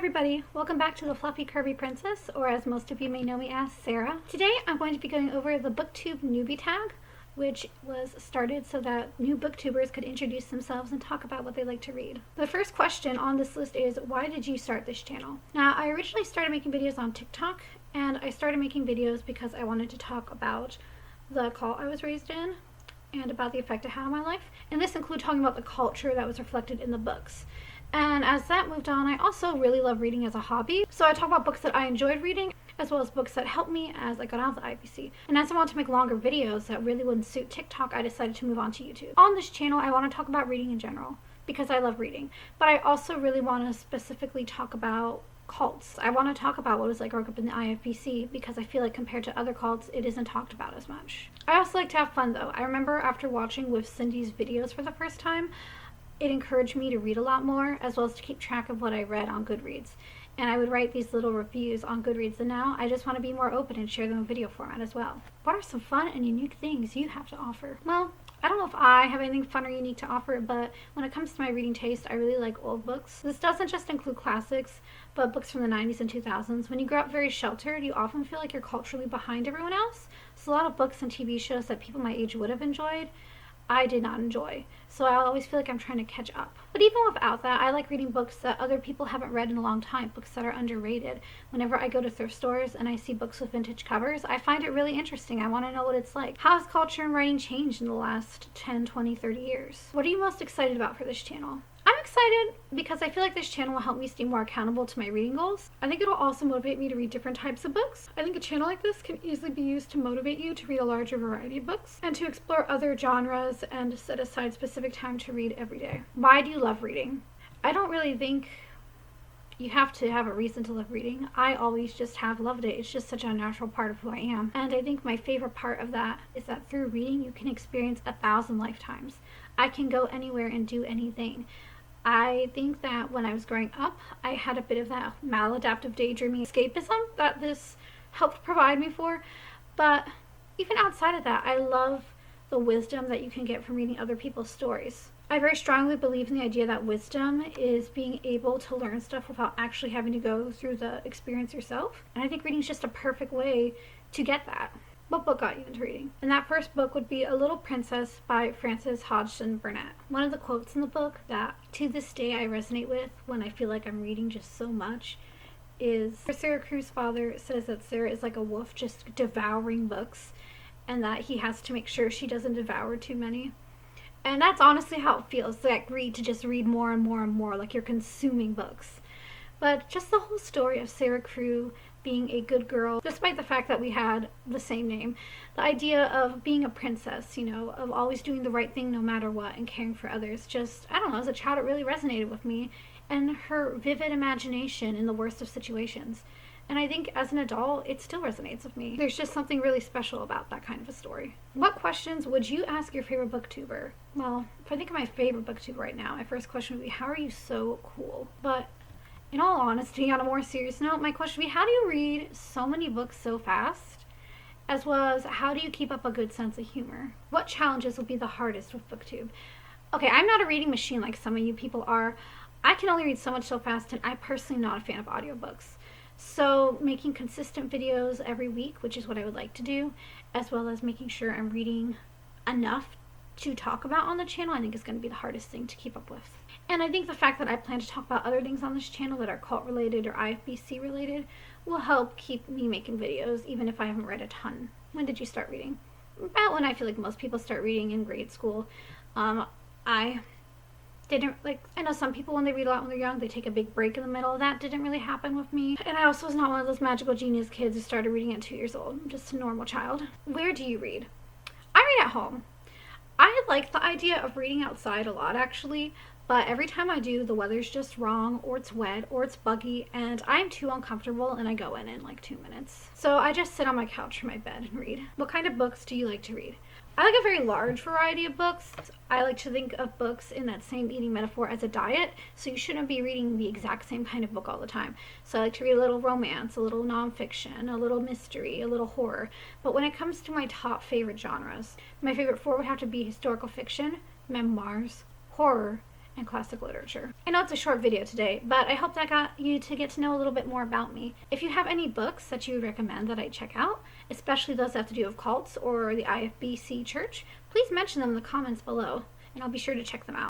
everybody, welcome back to the Fluffy Curvy Princess, or as most of you may know me as, Sarah. Today I'm going to be going over the Booktube Newbie Tag, which was started so that new booktubers could introduce themselves and talk about what they like to read. The first question on this list is, why did you start this channel? Now, I originally started making videos on TikTok, and I started making videos because I wanted to talk about the cult I was raised in and about the effect it had on my life, and this included talking about the culture that was reflected in the books. And as that moved on, I also really love reading as a hobby. So I talk about books that I enjoyed reading, as well as books that helped me as I got out of the IBC. And as I wanted to make longer videos that really wouldn't suit TikTok, I decided to move on to YouTube. On this channel, I want to talk about reading in general, because I love reading. But I also really want to specifically talk about cults. I want to talk about what it was like growing up in the IFBC, because I feel like compared to other cults, it isn't talked about as much. I also like to have fun though. I remember after watching with Cindy's videos for the first time, it encouraged me to read a lot more, as well as to keep track of what I read on Goodreads. And I would write these little reviews on Goodreads, and now I just want to be more open and share them in video format as well. What are some fun and unique things you have to offer? Well, I don't know if I have anything fun or unique to offer, but when it comes to my reading taste, I really like old books. This doesn't just include classics, but books from the 90s and 2000s. When you grow up very sheltered, you often feel like you're culturally behind everyone else. So a lot of books and TV shows that people my age would have enjoyed, I did not enjoy. So I always feel like I'm trying to catch up. But even without that, I like reading books that other people haven't read in a long time, books that are underrated. Whenever I go to thrift stores and I see books with vintage covers, I find it really interesting. I want to know what it's like. How has culture and writing changed in the last 10, 20, 30 years? What are you most excited about for this channel? I'm excited because I feel like this channel will help me stay more accountable to my reading goals. I think it'll also motivate me to read different types of books. I think a channel like this can easily be used to motivate you to read a larger variety of books and to explore other genres and set aside specific time to read every day. Why do you love reading? I don't really think you have to have a reason to love reading. I always just have loved it. It's just such a natural part of who I am. And I think my favorite part of that is that through reading, you can experience 1,000 lifetimes. I can go anywhere and do anything. I think that when I was growing up, I had a bit of that maladaptive daydreaming escapism that this helped provide me for. But even outside of that, I love the wisdom that you can get from reading other people's stories. I very strongly believe in the idea that wisdom is being able to learn stuff without actually having to go through the experience yourself. And I think reading is just a perfect way to get that. What book got you into reading? And that first book would be A Little Princess by Hodgson Burnett. One of the quotes in the book that to this day I resonate with when I feel like I'm reading just so much is Sarah Crew's father says that Sarah is like a wolf just devouring books, and that he has to make sure she doesn't devour too many. And that's honestly how it feels, that greed to just read more and more and more, like you're consuming books. But just the whole story of Sarah Crew being a good girl, despite the fact that we had the same name. The idea of being a princess, you know, of always doing the right thing no matter what and caring for others. Just, I don't know, as a child it really resonated with me, and her vivid imagination in the worst of situations. And I think as an adult, it still resonates with me. There's just something really special about that kind of a story. What questions would you ask your favorite booktuber? Well, if I think of my favorite booktuber right now, my first question would be, how are you so cool? But in all honesty, on a more serious note, my question would be, how do you read so many books so fast? As well as, how do you keep up a good sense of humor? What challenges will be the hardest with Booktube? Okay, I'm not a reading machine like some of you people are. I can only read so much so fast, and I'm personally not a fan of audiobooks. So making consistent videos every week, which is what I would like to do, as well as making sure I'm reading enough to talk about on the channel, I think is going to be the hardest thing to keep up with. And I think the fact that I plan to talk about other things on this channel that are cult related or IFBC related will help keep me making videos, even if I haven't read a ton. When did you start reading? About when I feel like most people start reading, in grade school. I didn't, like, I know some people when they read a lot when they're young, they take a big break in the middle. That didn't really happen with me. And I also was not one of those magical genius kids who started reading at 2 years old. I'm just a normal child. Where do you read? I read at home. I like the idea of reading outside a lot, actually, but every time I do, the weather's just wrong, or it's wet, or it's buggy, and I'm too uncomfortable, and I go in like 2 minutes. So I just sit on my couch or my bed and read. What kind of books do you like to read? I like a very large variety of books. I like to think of books in that same eating metaphor as a diet, so you shouldn't be reading the exact same kind of book all the time. So I like to read a little romance, a little nonfiction, a little mystery, a little horror. But when it comes to my top favorite genres, my favorite four would have to be historical fiction, memoirs, horror, and classic literature. I know it's a short video today, but I hope that got you to get to know a little bit more about me. If you have any books that you recommend that I check out, especially those that have to do with cults or the IFBC church, please mention them in the comments below, and I'll be sure to check them out.